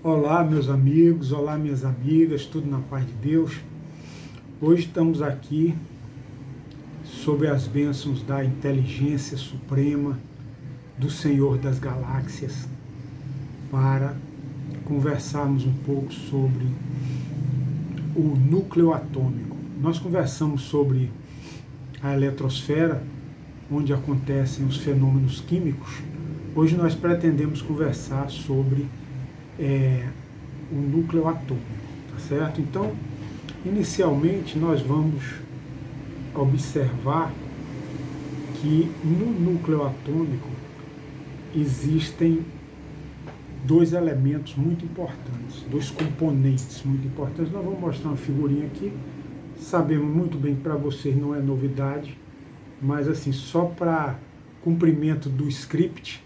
Olá, meus amigos, olá, minhas amigas, tudo na paz de Deus. Hoje estamos aqui sob as bênçãos da inteligência suprema do Senhor das Galáxias para conversarmos um pouco sobre o núcleo atômico. Nós conversamos sobre a eletrosfera, onde acontecem os fenômenos químicos. Hoje nós pretendemos conversar sobre o núcleo atômico, tá certo? Então, inicialmente nós vamos observar que no núcleo atômico existem dois elementos muito importantes, dois componentes muito importantes. Nós vamos mostrar uma figurinha aqui. Sabemos muito bem que para vocês não é novidade, mas assim, só para cumprimento do script,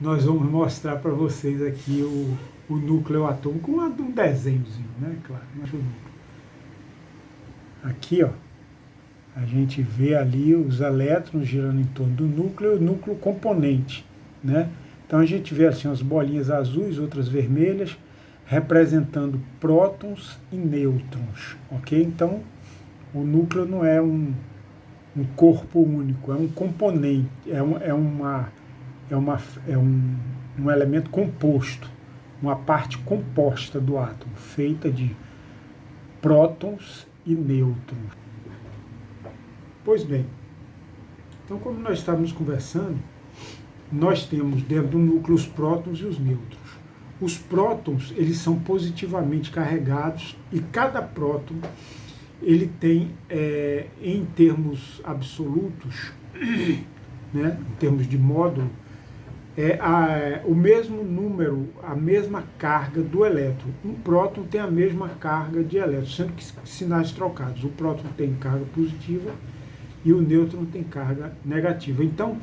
nós vamos mostrar para vocês aqui o núcleo atômico, um desenhozinho, né? Claro, mas o núcleo. Aqui, ó, a gente vê ali os elétrons girando em torno do núcleo, o núcleo componente, né? Então a gente vê assim as bolinhas azuis, outras vermelhas, representando prótons e nêutrons, ok? Então o núcleo não é um corpo único, é um componente, um elemento composto, uma parte composta do átomo, feita de prótons e nêutrons. Pois bem, então como nós estávamos conversando, nós temos dentro do núcleo os prótons e os nêutrons. Os prótons, eles são positivamente carregados e cada próton, ele tem, em termos absolutos, né, em termos de módulo, o mesmo número, a mesma carga do elétron. Um próton tem a mesma carga de elétron, sendo que sinais trocados. O próton tem carga positiva e o nêutron tem carga negativa. Então,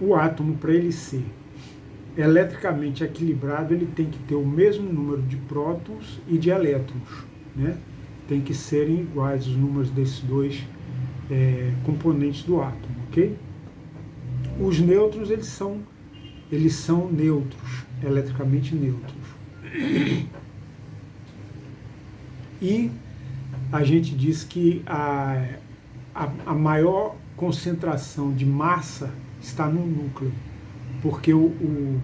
o átomo, para ele ser eletricamente equilibrado, ele tem que ter o mesmo número de prótons e de elétrons, né? Tem que serem iguais os números desses dois componentes do átomo, ok? Os nêutrons, eles são neutros, eletricamente neutros. E a gente diz que a maior concentração de massa está no núcleo, porque o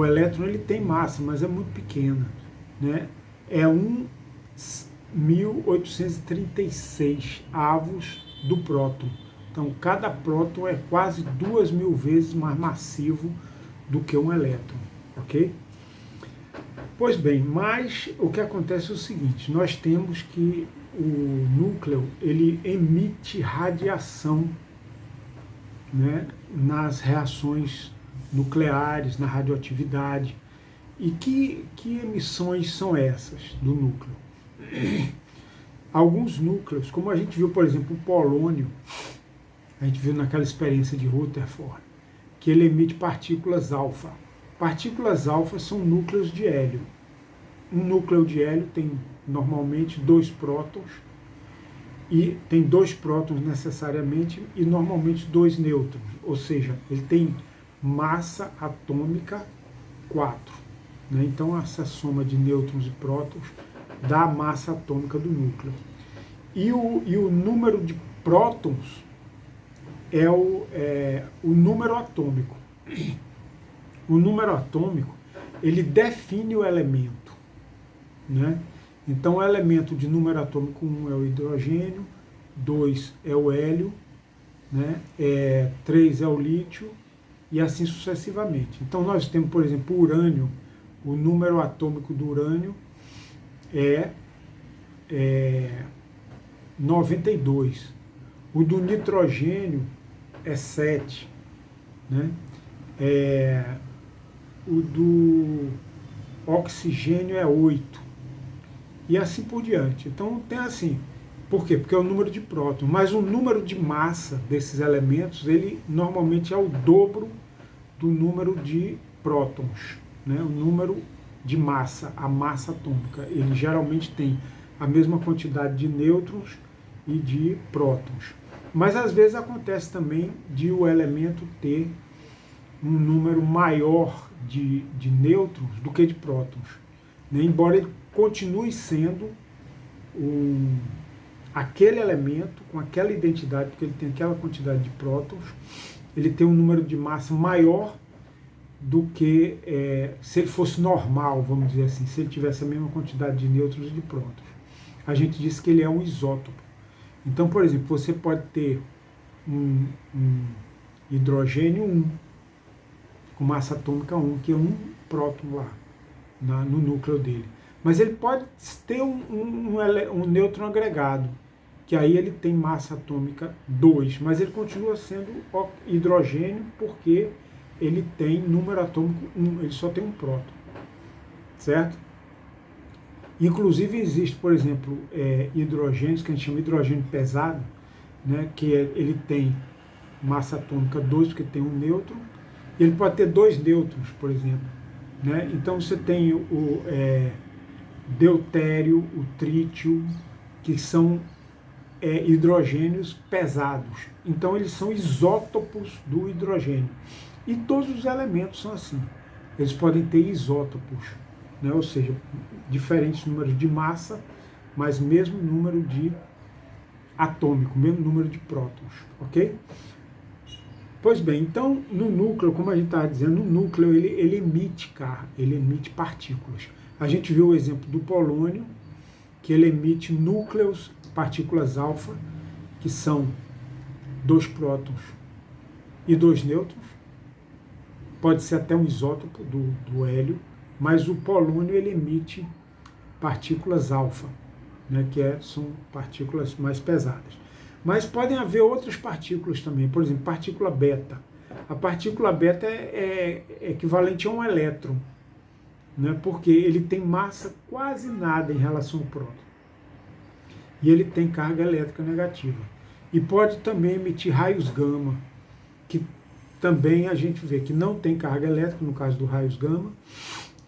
elétron ele tem massa, mas é muito pequena, né? É 1.836 avos do próton. Então, cada próton é quase 2.000 vezes mais massivo do que um elétron, ok? Pois bem, mas o que acontece é o seguinte, nós temos que o núcleo, ele emite radiação, né, nas reações nucleares, na radioatividade. E que emissões são essas do núcleo? Alguns núcleos, como a gente viu, por exemplo, o polônio, a gente viu naquela experiência de Rutherford, que ele emite partículas alfa. Partículas alfa são núcleos de hélio. Um núcleo de hélio tem normalmente 2 prótons, e tem 2 prótons necessariamente, e normalmente 2 nêutrons, ou seja, ele tem massa atômica 4. Né? Então essa soma de nêutrons e prótons dá a massa atômica do núcleo. E o número de prótons é o número atômico. O número atômico, ele define o elemento, né? Então o elemento de número atômico 1 é o hidrogênio, 2 é o hélio, né? 3 é o lítio, e assim sucessivamente. Então nós temos, por exemplo, o urânio. O número atômico do urânio é 92. O do nitrogênio é 7. Né? O do oxigênio é 8. E assim por diante. Então tem assim. Por quê? Porque é o número de prótons. Mas o número de massa desses elementos, ele normalmente é o dobro do número de prótons. Né? O número de massa, a massa atômica. Ele geralmente tem a mesma quantidade de nêutrons e de prótons. Mas às vezes acontece também de o elemento ter um número maior de nêutrons do que de prótons. né? Embora ele continue sendo aquele elemento com aquela identidade, porque ele tem aquela quantidade de prótons, ele tem um número de massa maior do que se ele fosse normal, vamos dizer assim, se ele tivesse a mesma quantidade de nêutrons e de prótons. A gente diz que ele é um isótopo. Então, por exemplo, você pode ter um hidrogênio 1, com massa atômica 1, que é um próton lá, no núcleo dele. Mas ele pode ter um nêutron agregado, que aí ele tem massa atômica 2, mas ele continua sendo hidrogênio porque ele tem número atômico 1, ele só tem um próton, certo? Inclusive existe, por exemplo, hidrogênios, que a gente chama de hidrogênio pesado, né, que ele tem massa atômica 2, porque tem um nêutron, e ele pode ter 2 nêutrons, por exemplo. Né? Então você tem o deutério, o trítio, que são hidrogênios pesados. Então eles são isótopos do hidrogênio. E todos os elementos são assim. Eles podem ter isótopos, né? Ou seja, diferentes números de massa, mas mesmo número de atômico, mesmo número de prótons, ok? Pois bem, então no núcleo, como a gente estava dizendo, no núcleo ele emite partículas. A gente viu o exemplo do polônio, que ele emite núcleos, partículas alfa, que são 2 prótons e 2 nêutrons. Pode ser até um isótopo do hélio, mas o polônio ele emite partículas alfa, né, são partículas mais pesadas. Mas podem haver outras partículas também, por exemplo, partícula beta. A partícula beta é equivalente a um elétron, né, porque ele tem massa quase nada em relação ao próton. E ele tem carga elétrica negativa. E pode também emitir raios gama, que também a gente vê que não tem carga elétrica, no caso do raios gama,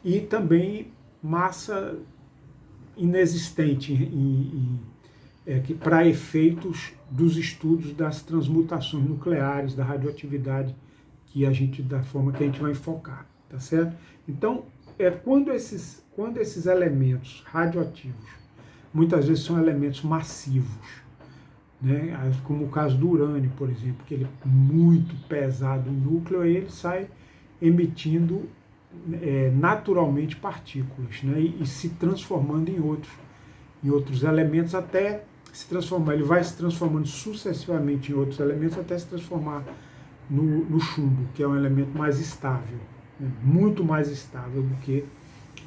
e também massa inexistente para efeitos dos estudos das transmutações nucleares, da radioatividade, da forma que a gente vai enfocar, tá certo? Então, quando esses elementos radioativos, muitas vezes são elementos massivos, né? Como o caso do urânio, por exemplo, que ele é muito pesado no núcleo, aí ele sai emitindo naturalmente partículas, né? E se transformando em outros elementos, até se transformar. Ele vai se transformando sucessivamente em outros elementos até se transformar no chumbo, que é um elemento mais estável, né? Muito mais estável do que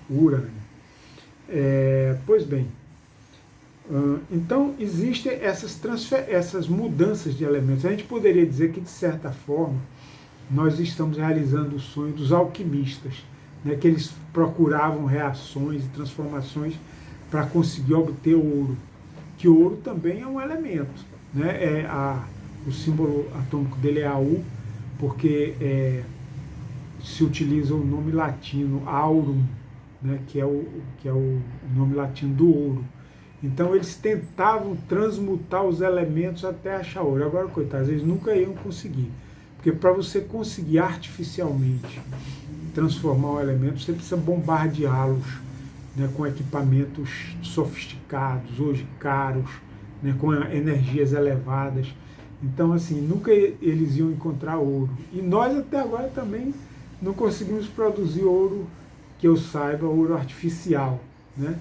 o urânio. Pois bem, então existem essas mudanças de elementos. A gente poderia dizer que, de certa forma, nós estamos realizando o sonho dos alquimistas, né, que eles procuravam reações e transformações para conseguir obter ouro, que ouro também é um elemento, né? O símbolo atômico dele é AU, porque se utiliza o nome latino aurum, né, que é o nome latino do ouro. Então eles tentavam transmutar os elementos até achar ouro. Agora, coitados, eles nunca iam conseguir. Porque para você conseguir artificialmente transformar um elemento, você precisa bombardeá-los, né, com equipamentos sofisticados, hoje caros, né, com energias elevadas. Então, assim, nunca eles iam encontrar ouro. E nós até agora também não conseguimos produzir ouro, que eu saiba, ouro artificial, né?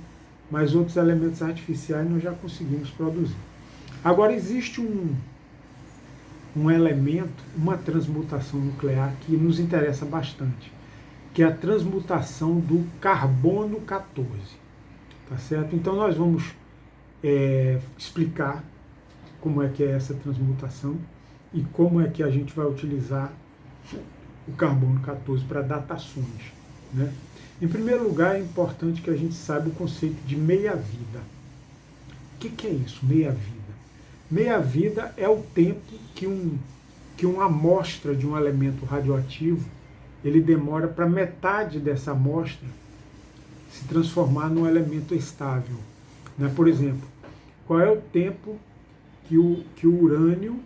Mas outros elementos artificiais nós já conseguimos produzir. Agora, existe um elemento, uma transmutação nuclear que nos interessa bastante, que é a transmutação do carbono 14. Tá certo? Então nós vamos explicar como é que é essa transmutação e como é que a gente vai utilizar o carbono 14 para datações, né? Em primeiro lugar, é importante que a gente saiba o conceito de meia-vida. O que é isso, meia-vida? Meia-vida é o tempo que uma amostra de um elemento radioativo ele demora para metade dessa amostra se transformar num elemento estável, né? Por exemplo, qual é o tempo que o urânio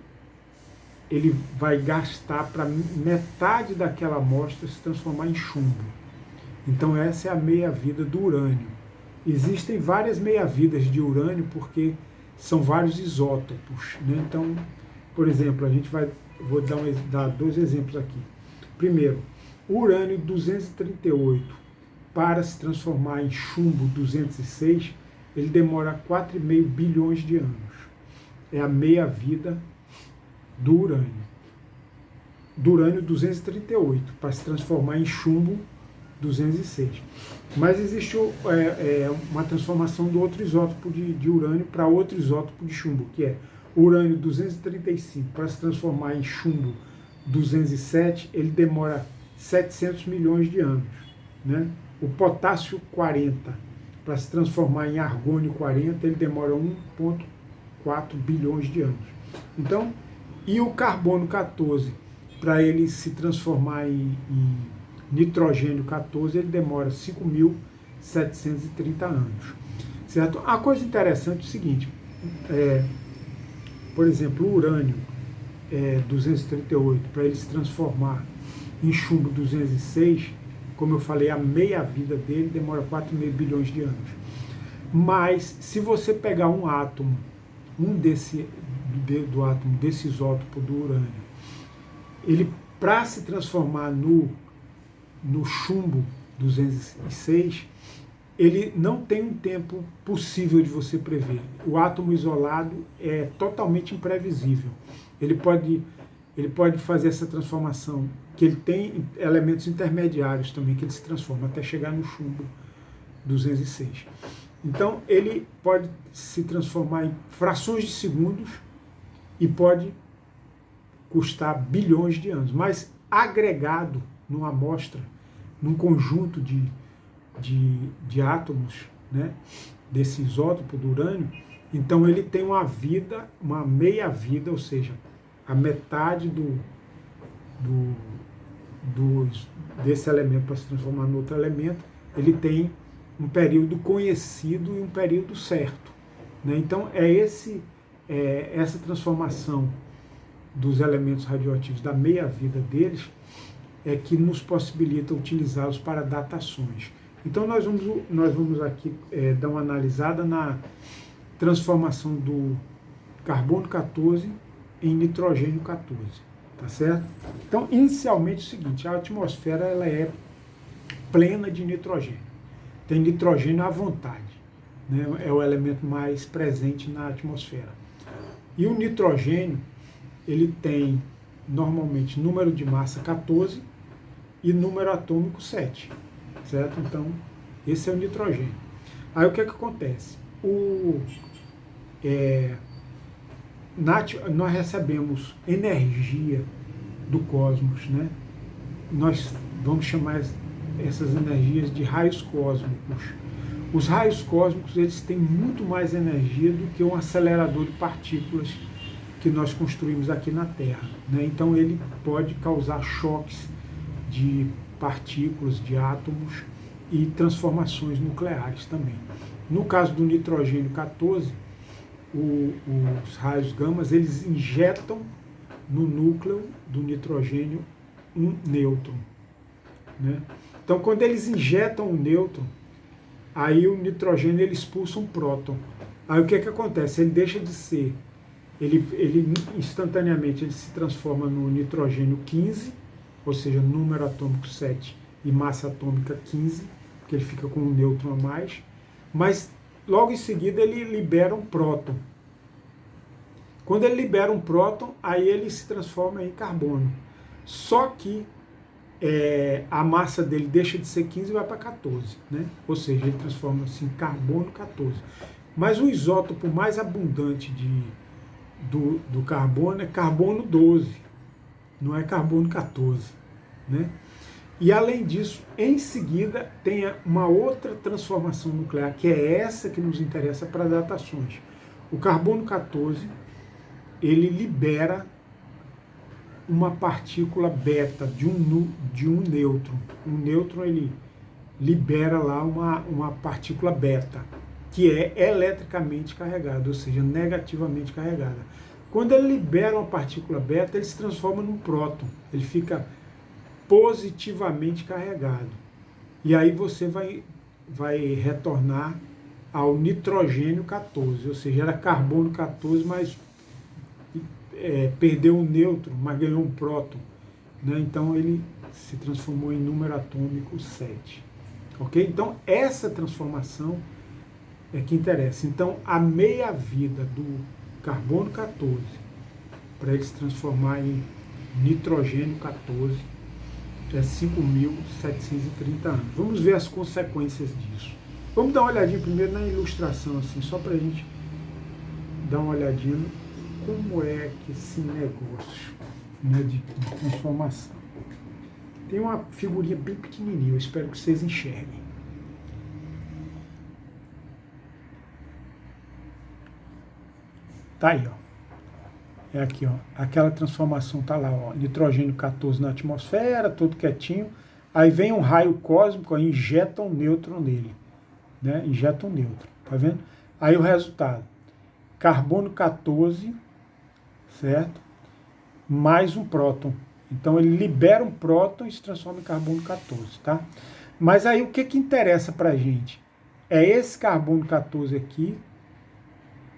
ele vai gastar para metade daquela amostra se transformar em chumbo? Então essa é a meia-vida do urânio. Existem várias meia-vidas de urânio porque são vários isótopos, né? Então, por exemplo, vou dar dois exemplos aqui. Primeiro, o urânio 238, para se transformar em chumbo 206, ele demora 4,5 bilhões de anos. É a meia-vida do urânio 238, para se transformar em chumbo 206. Mas existe uma transformação do outro isótopo de urânio para outro isótopo de chumbo, que é o urânio 235, para se transformar em chumbo 207, ele demora 700 milhões de anos, né? O potássio 40, para se transformar em argônio 40, ele demora 1,4 bilhões de anos. Então, e o carbono 14, para ele se transformar em nitrogênio 14, ele demora 5.730 anos. Certo? A coisa interessante é o seguinte, por exemplo, o urânio 238, para ele se transformar em chumbo 206, como eu falei, a meia-vida dele demora 4,5 bilhões de anos. Mas, se você pegar um átomo, do átomo desse isótopo do urânio, ele, para se transformar no chumbo 206, ele não tem um tempo possível de você prever. O átomo isolado é totalmente imprevisível. Ele pode fazer essa transformação, que ele tem elementos intermediários também, que ele se transforma até chegar no chumbo 206. Então, ele pode se transformar em frações de segundos e pode custar bilhões de anos. Mas agregado numa amostra, num conjunto de átomos, né, desse isótopo do urânio, então ele tem uma meia-vida, ou seja, a metade desse elemento para se transformar no outro elemento, ele tem um período conhecido e um período certo, né? Então essa transformação dos elementos radioativos, da meia-vida deles, é que nos possibilita utilizá-los para datações. Então nós vamos aqui dar uma analisada na transformação do carbono 14 em nitrogênio 14, tá certo? Então, inicialmente é o seguinte, a atmosfera ela é plena de nitrogênio. Tem nitrogênio à vontade, né? É o elemento mais presente na atmosfera. E o nitrogênio, ele tem normalmente número de massa 14 e número atômico 7, certo? Então, esse é o nitrogênio. Aí o que acontece? Nós recebemos energia do cosmos, né? Nós vamos chamar essas energias de raios cósmicos. Os raios cósmicos, eles têm muito mais energia do que um acelerador de partículas que nós construímos aqui na Terra, né? Então ele pode causar choques de partículas, de átomos e transformações nucleares também. No caso do nitrogênio 14, os raios gamas, eles injetam no núcleo do nitrogênio um nêutron, né? Então, quando eles injetam um nêutron, aí o nitrogênio ele expulsa um próton. Aí o que acontece? Ele deixa de ser, ele instantaneamente ele se transforma no nitrogênio 15, ou seja, número atômico 7 e massa atômica 15, porque ele fica com um nêutron a mais, mas logo em seguida ele libera um próton. Quando ele libera um próton, aí ele se transforma em carbono. Só que a massa dele deixa de ser 15 e vai para 14, né? Ou seja, ele transforma-se em carbono 14. Mas o isótopo mais abundante do carbono é carbono 12, não é carbono 14, né? E além disso, em seguida, tem uma outra transformação nuclear, que é essa que nos interessa para datações. O carbono 14, ele libera uma partícula beta de um nêutron. Um nêutron, ele libera lá uma partícula beta, que é eletricamente carregada, ou seja, negativamente carregada. Quando ele libera uma partícula beta, ele se transforma num próton, ele fica positivamente carregado. e aí você vai retornar ao nitrogênio 14, ou seja, era carbono 14, mas perdeu um nêutron, mas ganhou um próton, né? Então ele se transformou em número atômico 7. Ok? Então essa transformação é que interessa. Então a meia-vida do carbono 14 para ele se transformar em nitrogênio 14 é 5.730 anos. Vamos ver as consequências disso. Vamos dar uma olhadinha primeiro na ilustração, assim, só para a gente dar uma olhadinha no como é que esse negócio, né, de transformação. Tem uma figurinha bem pequenininha, eu espero que vocês enxerguem. Tá aí, ó. É aqui, ó. Aquela transformação tá lá, ó. Nitrogênio 14 na atmosfera, todo quietinho. Aí vem um raio cósmico, aí injeta um nêutron nele, né? Injeta um nêutron, tá vendo? Aí o resultado: carbono 14, certo? Mais um próton. Então ele libera um próton e se transforma em carbono 14, tá? Mas aí o que que interessa pra gente? É esse carbono 14 aqui,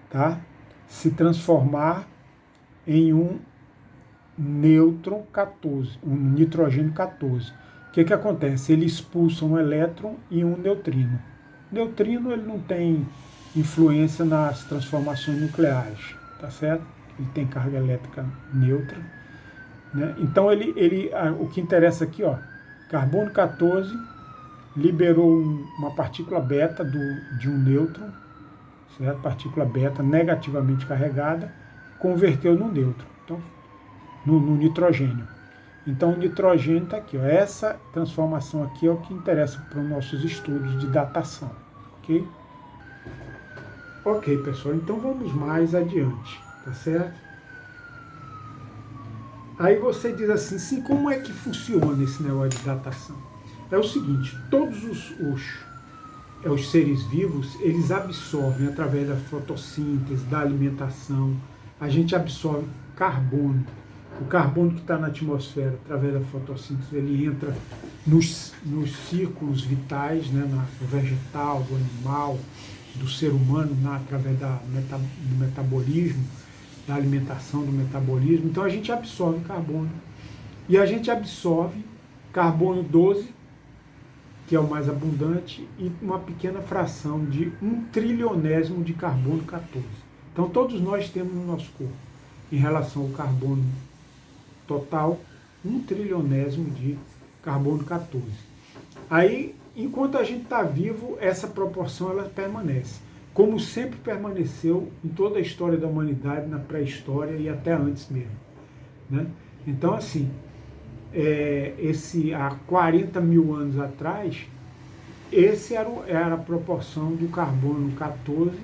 tá? Se transformar em um nêutron 14, um nitrogênio 14. O que que acontece? Ele expulsa um elétron e um neutrino. O neutrino ele não tem influência nas transformações nucleares, tá certo? Ele tem carga elétrica neutra, né? Então o que interessa aqui, ó, carbono 14 liberou uma partícula beta de um nêutron, certo? Partícula beta negativamente carregada, converteu no nêutron, então, no nitrogênio. Então o nitrogênio está aqui, ó. Essa transformação aqui é o que interessa para os nossos estudos de datação, ok? Ok, pessoal, então vamos mais adiante, tá certo? Aí você diz assim, sim, como é que funciona esse negócio de datação? É o seguinte, todos os seres vivos, eles absorvem através da fotossíntese, da alimentação, a gente absorve carbono. O carbono que está na atmosfera, através da fotossíntese, ele entra nos círculos vitais, né, no vegetal, do animal, do ser humano, através do metabolismo, da alimentação, do metabolismo. Então a gente absorve carbono. E a gente absorve carbono 12, que é o mais abundante, e uma pequena fração de 1 trilionésimo de carbono 14. Então todos nós temos no nosso corpo, em relação ao carbono total, 1 trilionésimo de carbono 14. Aí, enquanto a gente está vivo, essa proporção ela permanece, como sempre permaneceu em toda a história da humanidade, na pré-história e até antes mesmo, né? Então, assim, há 40 mil anos atrás, esse era a proporção do carbono 14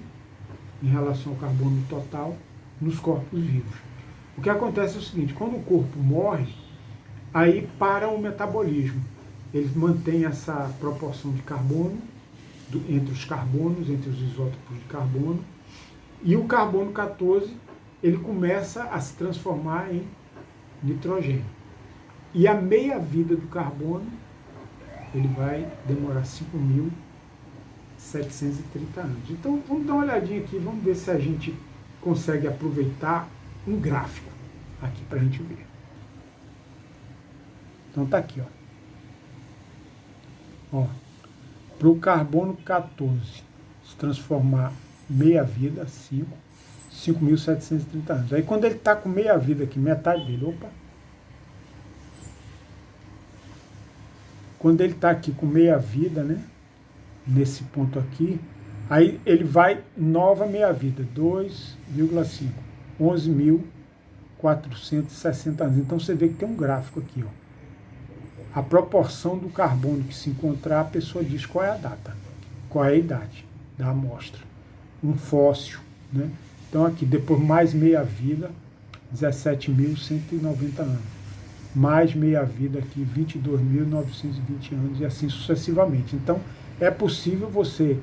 em relação ao carbono total nos corpos vivos. O que acontece é o seguinte, quando o corpo morre, aí para o metabolismo. Ele mantém essa proporção de carbono entre os carbonos, entre os isótopos de carbono, e o carbono 14 ele começa a se transformar em nitrogênio. E a meia-vida do carbono ele vai demorar 5.730 anos. Então vamos dar uma olhadinha aqui, vamos ver se a gente consegue aproveitar um gráfico aqui para a gente ver. Então tá aqui, ó. Para o carbono 14 se transformar meia-vida, 5.730 anos. Aí quando ele está com meia-vida aqui, metade dele, quando ele está aqui com meia-vida, né, nesse ponto aqui, aí ele vai nova meia-vida, 2,5, 11.460 anos. Então você vê que tem um gráfico aqui, ó. A proporção do carbono que se encontrar, a pessoa diz qual é a data, qual é a idade da amostra. Um fóssil, né? Então aqui, depois mais meia-vida, 17.190 anos. Mais meia-vida aqui, 22.920 anos, e assim sucessivamente. Então, é possível você,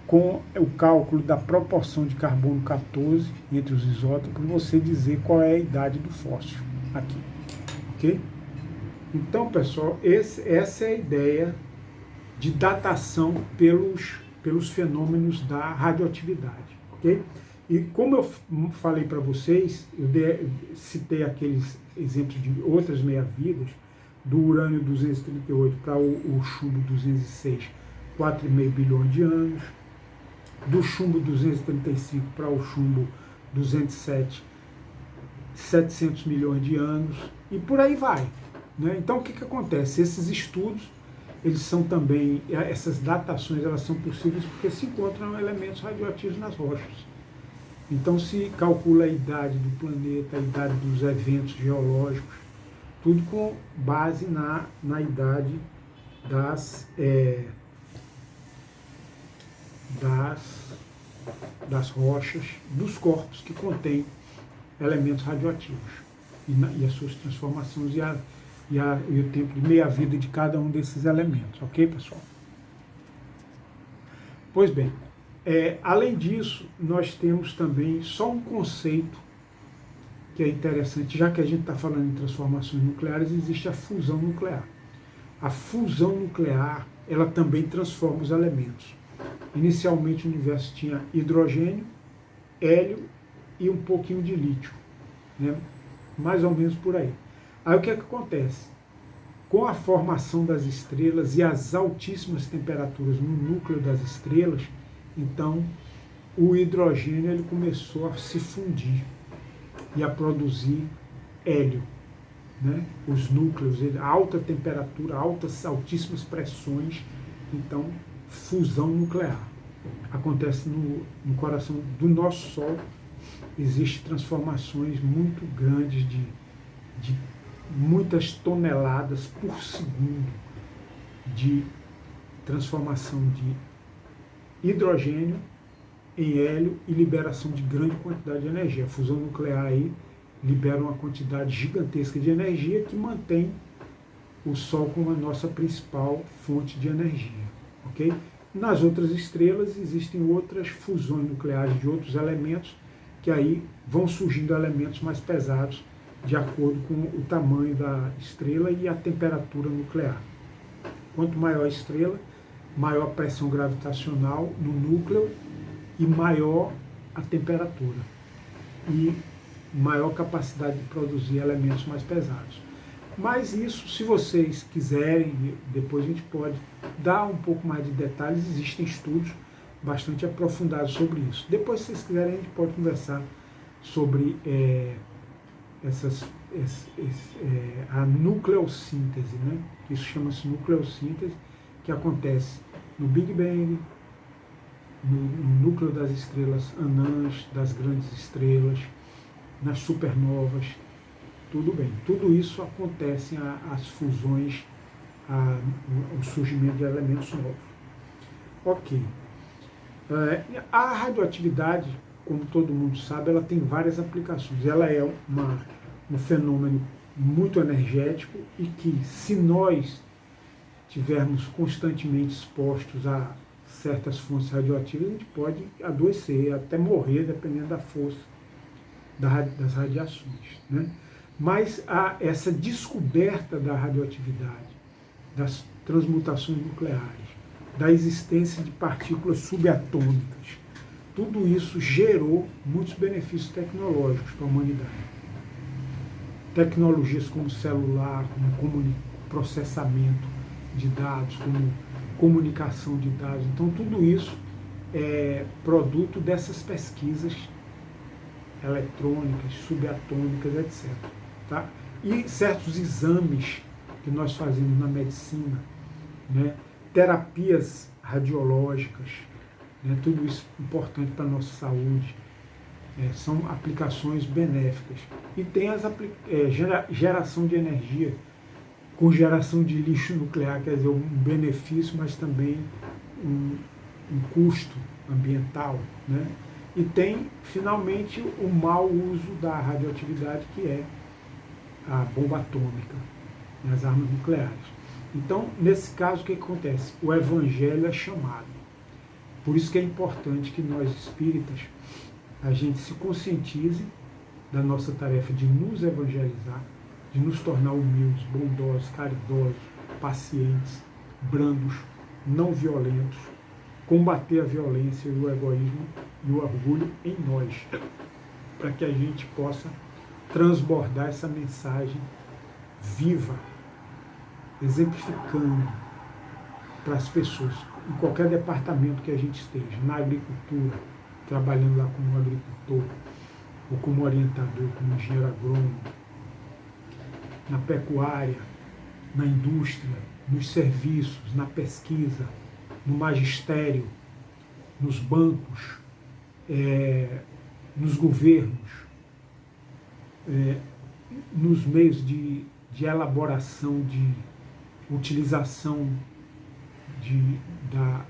com o cálculo da proporção de carbono 14 entre os isótopos, você dizer qual é a idade do fóssil aqui, ok? Então, pessoal, essa é a ideia de datação pelos fenômenos da radioatividade, ok? E como eu falei para vocês, citei aqueles exemplos de outras meia-vidas, do urânio 238 para o chumbo 206, 4,5 bilhões de anos, do chumbo 235 para o chumbo 207, 700 milhões de anos, e por aí vai, né? Então o que acontece? Esses estudos, eles são também, essas datações, elas são possíveis porque se encontram elementos radioativos nas rochas. Então se calcula a idade do planeta, a idade dos eventos geológicos, tudo com base na idade das rochas, dos corpos que contêm elementos radioativos e as suas transformações e o tempo de meia-vida de cada um desses elementos, ok, pessoal? Pois bem, além disso, nós temos também só um conceito que é interessante, já que a gente está falando em transformações nucleares, existe a fusão nuclear. A fusão nuclear, ela também transforma os elementos. Inicialmente o universo tinha hidrogênio, hélio e um pouquinho de lítio, né? Mais ou menos por aí. Aí o que acontece? Com a formação das estrelas e as altíssimas temperaturas no núcleo das estrelas, então o hidrogênio ele começou a se fundir e a produzir hélio, né? Os núcleos, alta temperatura, altíssimas pressões, então fusão nuclear. Acontece no coração do nosso Sol, existem transformações muito grandes de muitas toneladas por segundo de transformação de hidrogênio em hélio e liberação de grande quantidade de energia. A fusão nuclear aí libera uma quantidade gigantesca de energia que mantém o Sol como a nossa principal fonte de energia, ok? Nas outras estrelas existem outras fusões nucleares de outros elementos que aí vão surgindo elementos mais pesados de acordo com o tamanho da estrela e a temperatura nuclear. Quanto maior a estrela, maior a pressão gravitacional no núcleo e maior a temperatura e maior capacidade de produzir elementos mais pesados. Mas isso, se vocês quiserem, depois a gente pode dar um pouco mais de detalhes, existem estudos bastante aprofundados sobre isso. Depois, se vocês quiserem, a gente pode conversar sobre a nucleossíntese, né? Isso chama-se nucleossíntese, que acontece no Big Bang, no núcleo das estrelas anãs, das grandes estrelas, nas supernovas, tudo bem. Tudo isso acontece, as fusões, o surgimento de elementos novos. Ok. A radioatividade, como todo mundo sabe, ela tem várias aplicações. Ela é um fenômeno muito energético e que, se nós tivermos constantemente expostos a certas fontes radioativas, a gente pode adoecer, até morrer, dependendo da força das radiações, né? Mas essa descoberta da radioatividade, das transmutações nucleares, da existência de partículas subatômicas, tudo isso gerou muitos benefícios tecnológicos para a humanidade. Tecnologias como celular, como processamento de dados, como comunicação de dados. Então, tudo isso é produto dessas pesquisas eletrônicas, subatômicas, etc. Tá? E certos exames que nós fazemos na medicina, né? Terapias radiológicas, né? Tudo isso importante para a nossa saúde, são aplicações benéficas. E tem geração de energia, com geração de lixo nuclear, quer dizer, um benefício, mas também um custo ambiental, né? E tem, finalmente, o mau uso da radioatividade, que é a bomba atômica, né, as armas nucleares. Então, nesse caso, o que acontece? O evangelho é chamado. Por isso que é importante que nós, espíritas, a gente se conscientize da nossa tarefa de nos evangelizar, de nos tornar humildes, bondosos, caridosos, pacientes, brandos, não violentos, combater a violência e o egoísmo e o orgulho em nós, para que a gente possa transbordar essa mensagem viva, exemplificando para as pessoas, em qualquer departamento que a gente esteja, na agricultura, trabalhando lá como agricultor, ou como orientador, como engenheiro agrônomo, na pecuária, na indústria, nos serviços, na pesquisa, no magistério, nos bancos, nos governos, nos meios de elaboração, de utilização da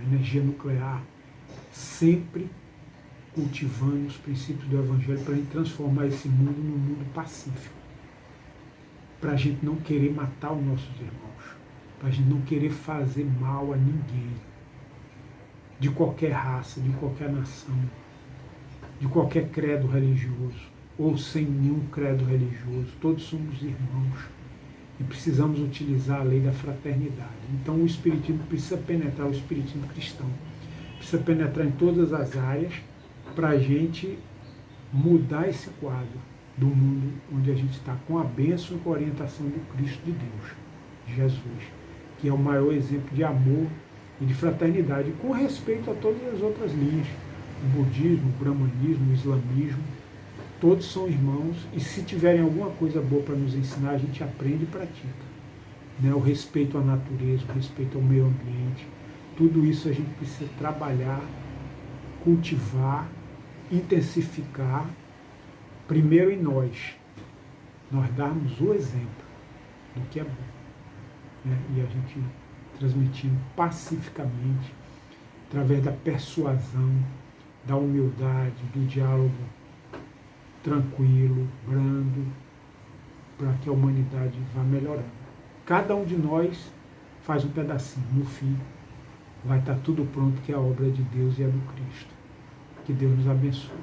energia nuclear, sempre cultivando os princípios do Evangelho para a gente transformar esse mundo num mundo pacífico. Para a gente não querer matar os nossos irmãos, para a gente não querer fazer mal a ninguém, de qualquer raça, de qualquer nação, de qualquer credo religioso, ou sem nenhum credo religioso. Todos somos irmãos e precisamos utilizar a lei da fraternidade. Então o Espiritismo precisa penetrar, o Espiritismo cristão precisa penetrar em todas as áreas para a gente mudar esse quadro do mundo onde a gente está, com a bênção e com a orientação do Cristo de Deus, Jesus, que é o maior exemplo de amor e de fraternidade, com respeito a todas as outras linhas, o budismo, o brahmanismo, o islamismo, todos são irmãos, e se tiverem alguma coisa boa para nos ensinar, a gente aprende e pratica. O respeito à natureza, o respeito ao meio ambiente, tudo isso a gente precisa trabalhar, cultivar, intensificar, primeiro em nós darmos o exemplo do que é bom, e a gente transmitindo pacificamente, através da persuasão, da humildade, do diálogo tranquilo, brando, para que a humanidade vá melhorando. Cada um de nós faz um pedacinho. No fim, vai estar tudo pronto, que é a obra de Deus e a do Cristo. Que Deus nos abençoe.